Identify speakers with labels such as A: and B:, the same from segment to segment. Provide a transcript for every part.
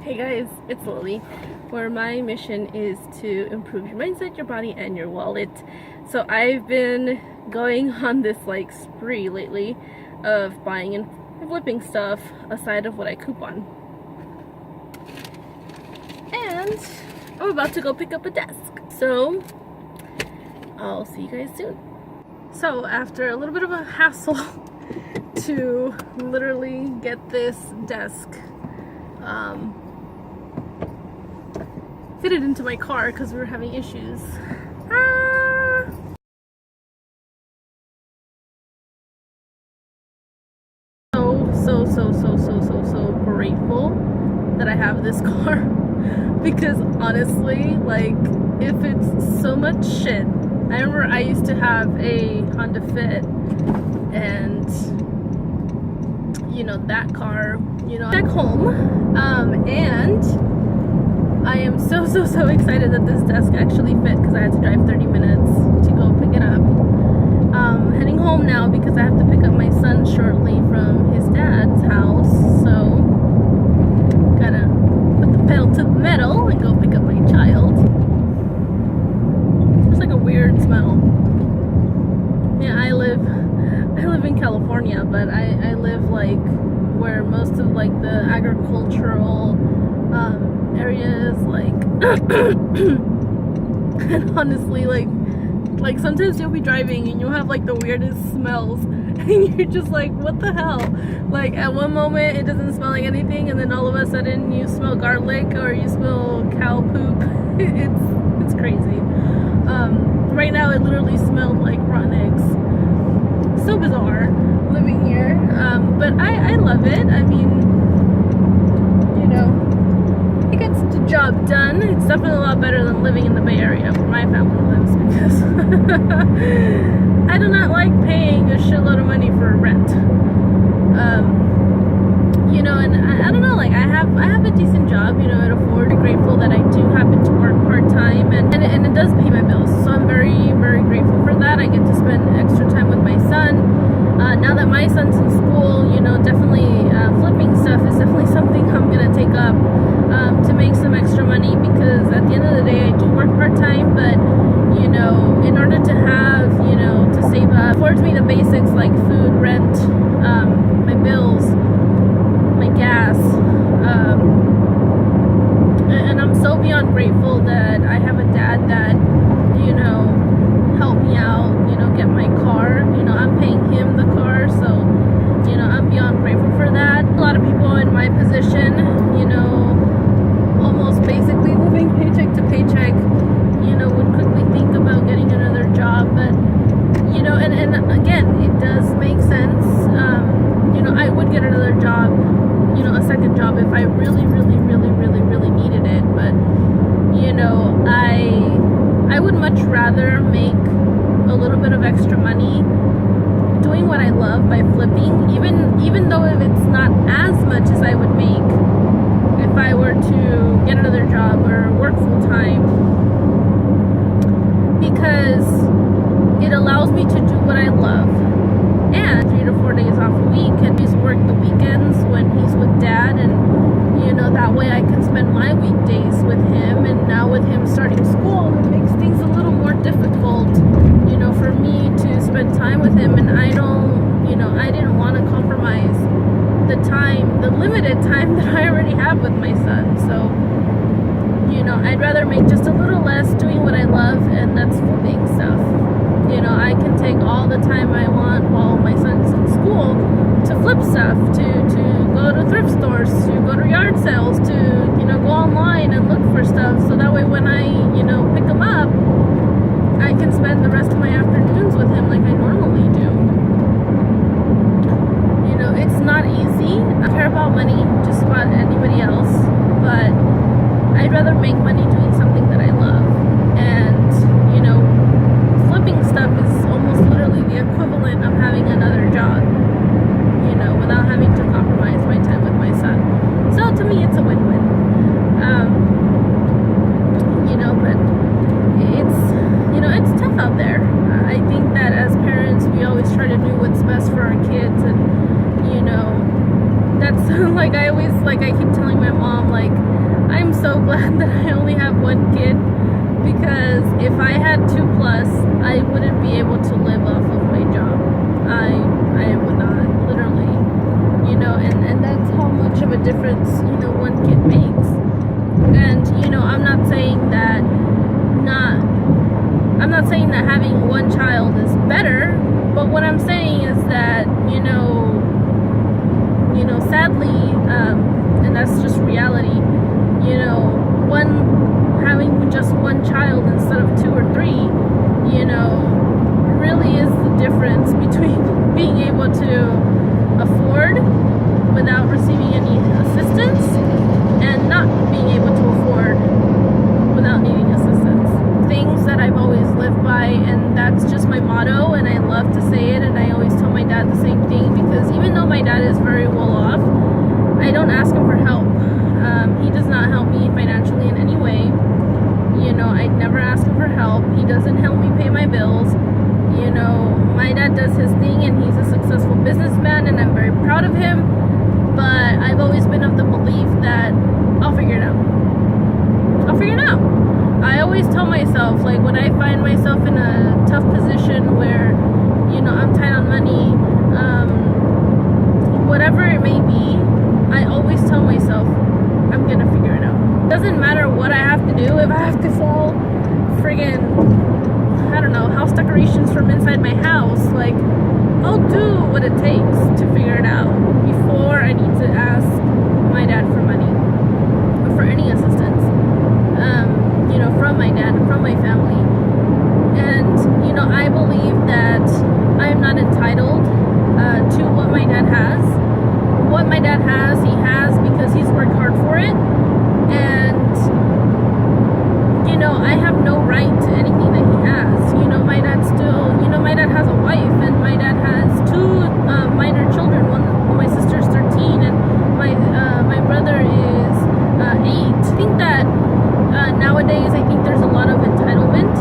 A: Hey guys, it's Lily, where my mission is to improve your mindset, your body, and your wallet. So I've been going on this spree lately of buying and flipping stuff aside of what I coupon. And I'm about to go pick up a desk. So I'll see you guys soon. So after a little bit of a hassle to literally get this desk fitted into my car because we were having issues. So grateful that I have this car because honestly, if it's so much shit. I remember I used to have a Honda Fit, and that car, back home, and I am so excited that this desk actually fit because I had to drive 30 minutes to go pick it up. Heading home now because I have to pick up my son shortly from his dad's house, so gotta put the pedal to the metal and go pick up my child. There's like a weird smell. Yeah, I live in California, but I live where most of the agricultural areas, and honestly, sometimes you'll be driving and you'll have the weirdest smells and you're just like, what the hell? At one moment it doesn't smell like anything, and then all of a sudden you smell garlic or you smell cow poop. It's crazy. Right now it literally smelled like rotten eggs. So bizarre living here, but I love it. I mean, it gets the job done. It's definitely a lot better than living in the Bay Area where my family lives, because I do not like paying a shitload of money for rent. And I don't know, I have a decent job, at Afford. Grateful that I do happen to work part-time, and it does pay my bills, so I'm very grateful for that. I get to spend extra time with my son. Now that my son's in school, definitely flipping stuff is definitely something I'm gonna take up to make some extra money, because at the end of the day I do work part-time, but in order to have, to save up, affords me the basics like food, rent, my bills, my gas, and I'm so beyond grateful that I have a dad that, helped me out, get my car. I'm paying him the car, so, I'm beyond grateful for that. A lot of people in my position, almost basically living paycheck to paycheck, would quickly think about getting another job, but, and again, it does make sense. I would get another job, a second job if I really needed it, but, I would much rather make a little bit of extra money doing what I love by flipping, even though if it's not as much as I would make if I were to get another job or work full time, because it allows me to do what I love, and 3 to 4 days off a week, and he's work the weekends when he's with dad, and that way I can spend my weekdays with him. And now with him starting school, it makes things a little more difficult, for me to spend time with him, and I didn't want to compromise the limited time that I already have with my son. So, I'd rather make just a little less doing what I love, and that's flipping stuff. I can take all the time I want while my son's in school to flip stuff, to go to thrift stores, to go to yard sales, to, go online and look for stuff, so that way when I, pick him up, I can spend the rest of my afternoons with him like I normally do. It's not easy. I care about money just about anybody else, but I'd rather make money doing something that I love. And, flipping stuff is almost literally the equivalent of having another job, without having to compromise my time with my son. So to me, it's a win-win. But it's tough out there. I think that as parents, we always try to do what's best for our kids, and that's like I keep telling my mom, like, I'm so glad that I only have one kid, because if I had 2+, I wouldn't be able to live off of my job. I would not, literally, and that's how much of a difference, one kid makes. And, I'm not saying that having one child is better, but what I'm saying is that, sadly, and that's just reality, having just one child instead of 2 or 3, really is the difference between being able to afford without receiving any assistance and not being able to afford without needing assistance. Things that I've always lived by, and that's just my motto, and I love to say it, and I always tell my dad the same thing, because even though my dad is very well off, I don't ask him for help. He does not help me financially in any way. I never ask him for help. He doesn't help me pay my bills. My dad does his thing, and he's a successful businessman, and I'm very proud of him, but I've always been of the belief that I'll figure it out. I always tell myself, like, when I find myself in a tough position where, I'm tight on money, whatever it may be, I always tell myself, I'm gonna figure it out. Doesn't matter what I have to do. If I have to sell friggin', I don't know, house decorations from inside my house, like, I'll do what it takes to figure it out before I need to ask my dad for money or for any assistance, from my dad and from my family. And, I believe that I am not entitled to what my dad has. What my dad has, he has because he's worked hard for it. And, I have no right to anything that he has. My dad still, my dad has a wife, and my dad has 2 minor children. My sister's 13, and my brother is 8. I think that nowadays, I think there's a lot of entitlement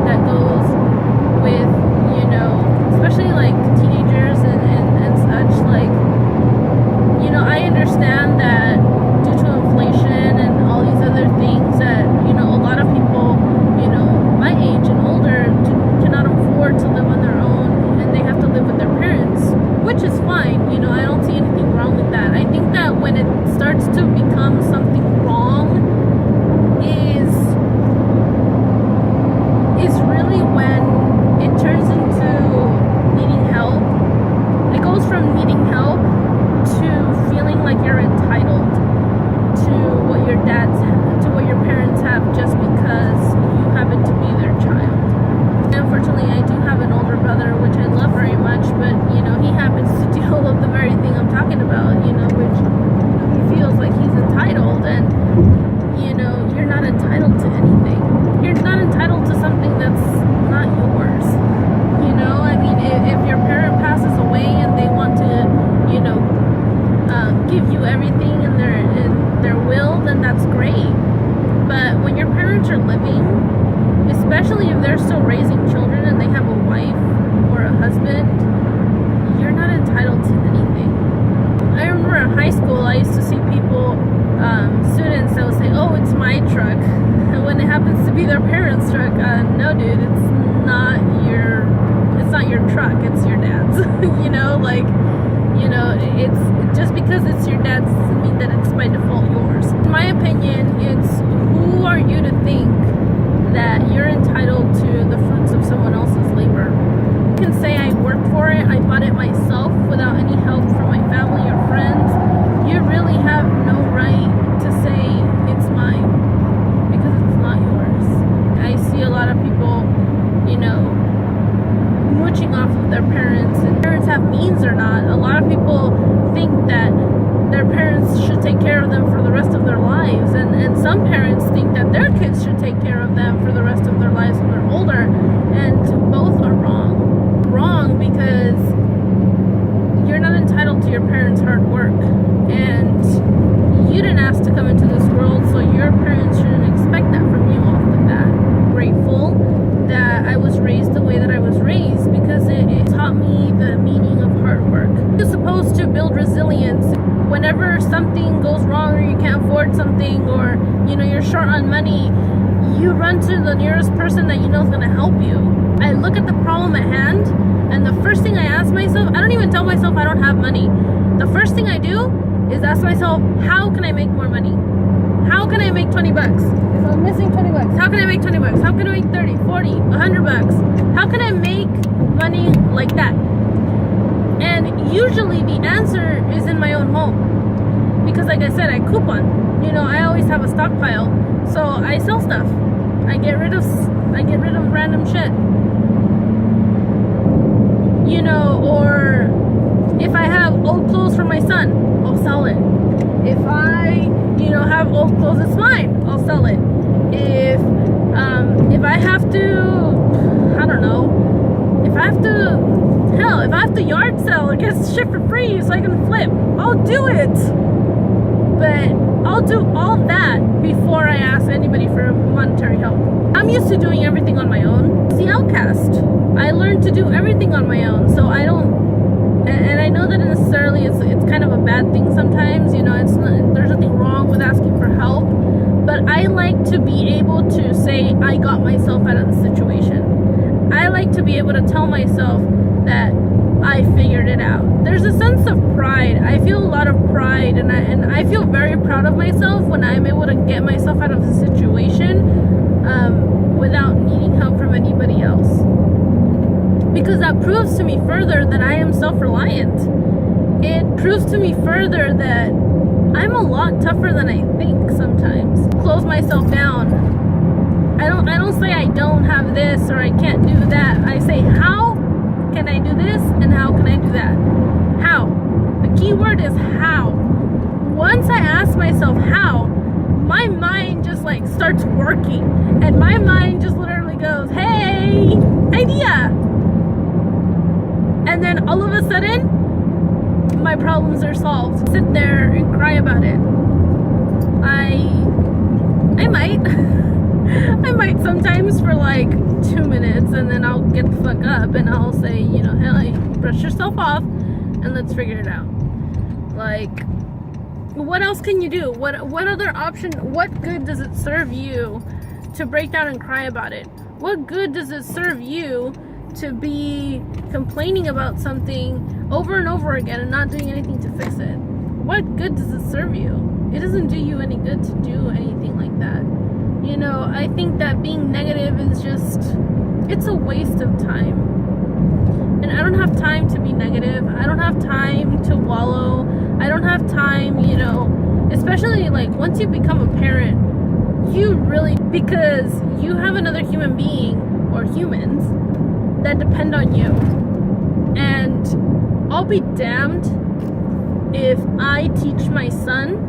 A: that goes with, especially like teenagers and such. Like, I understand that due to inflation and all these other things that, a lot of people, my age and older cannot afford to live on their own, and they have to live with their parents, which is fine. I don't see anything wrong with that. I think that when it starts to become something wrong is really when it turns into needing help. It goes from needing help to feeling like you're entitled to what your parents have just because you happen to be their child. Unfortunately, I do have an older brother, which I love very much, but he happens to deal with the very thing I'm talking about, which he feels like he's entitled, and you're not entitled to anything. You're not entitled to something that's not yours. If your parent passes away and they want to, give you everything in their will, then that's great. But when your parents are living, especially if they're still raising children and they have a wife or a husband, you're not entitled to anything. I remember in high school, I used to see people, students that would say, "Oh, it's my truck," and when it happens to be their parents' truck, no, dude, it's not your truck, it's your dad's. It's just because it's your dad's doesn't mean that it's by default yours. In my opinion, it's who are you to think that you're entitled to the fruits of someone else's labor? You can say I worked for it, I bought it myself without any help from my family or friends. You really have no right to say it's mine, because it's not yours. I see a lot of people, mooching off of their parents, and parents have means or not. A lot of people think that their parents should take care of them for the rest of their lives, and some parents think that their kids should take care of them for the rest of their lives when they're older, and both are wrong because you're not entitled to your parents' hard work, and you didn't ask to come into this world, so your parents shouldn't expect that from you off the bat. Grateful that I was raised the way that I was raised, because it taught me the meaning of hard work. You're supposed to build resilience resilience. Whenever something goes wrong or you can't afford something, or you're short on money, you run to the nearest person that you know is going to help you. I look at the problem at hand, and the first thing I ask myself, I don't even tell myself I don't have money. The first thing I do is ask myself, how can I make more money? How can I make 20 bucks? If I'm missing 20 bucks, how can I make 20 bucks? How can I make 30, 40, 100 bucks? How can I make money like that? And usually the answer is in my own home. Because like I said, I coupon. I always have a stockpile. So I sell stuff. I get rid of random shit. Or if I have old clothes for my son, I'll sell it. If I, have old clothes, it's mine, I'll sell it. If I have to, I don't know, if I have to yard sell or get shit for free so I can flip, I'll do it. But I'll do all that before I ask anybody for monetary help. I'm used to doing everything on my own. It's the outcast. I learned to do everything on my own, so I don't, and I know that necessarily it's kind of a bad thing sometimes, there's nothing wrong with asking for help, but I like to be able to say I got myself out of the situation. I like to be able to tell myself that I figured it out. There's a sense of pride. I feel a lot of pride, and I feel very proud of myself when I'm able to get myself out of the situation without needing help from anybody else. Because that proves to me further that I am self-reliant. It proves to me further that I'm a lot tougher than I think sometimes. Close myself down. I don't say I don't have this or I can't do that. I say, how can I do this and how can I do that? How? The key word is how. Once I ask myself how, my mind just starts working, and my mind just literally goes, hey, idea. And then all of a sudden, my problems are solved. Sit there and cry about it. I might. I might sometimes for 2 minutes, and then I'll get the fuck up and I'll say, hey, brush yourself off and let's figure it out. What else can you do? What other option? What good does it serve you to break down and cry about it? What good does it serve you to be complaining about something over and over again and not doing anything to fix it? What good does it serve you? It doesn't do you any good to do anything like that. I think that being negative is it's a waste of time. And I don't have time to be negative. I don't have time to wallow. I don't have time, especially once you become a parent, because you have another human being or humans that depend on you. And I'll be damned if I teach my son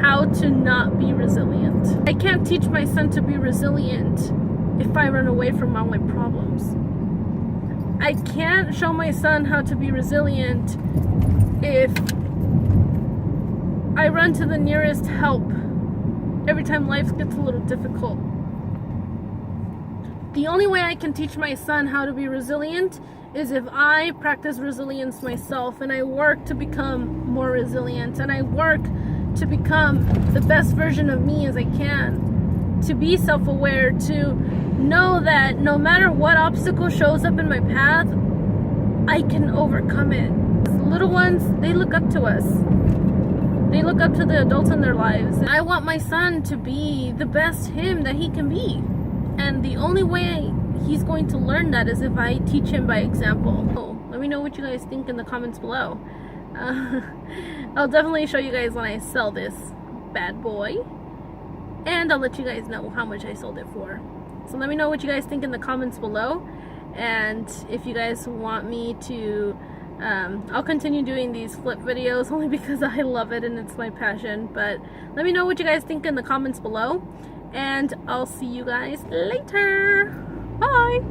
A: how to not be resilient. I can't teach my son to be resilient if I run away from all my problems. I can't show my son how to be resilient if I run to the nearest help every time life gets a little difficult. The only way I can teach my son how to be resilient is if I practice resilience myself, and I work to become more resilient, and I work to become the best version of me as I can, to be self-aware, to know that no matter what obstacle shows up in my path, I can overcome it. Little ones, they look up to us. They look up to the adults in their lives. I want my son to be the best him that he can be. And the only way he's going to learn that is if I teach him by example. Let me know what you guys think in the comments below. I'll definitely show you guys when I sell this bad boy. And I'll let you guys know how much I sold it for. So let me know what you guys think in the comments below. And if you guys want me to, I'll continue doing these flip videos only because I love it and it's my passion. But let me know what you guys think in the comments below. And I'll see you guys later. Bye!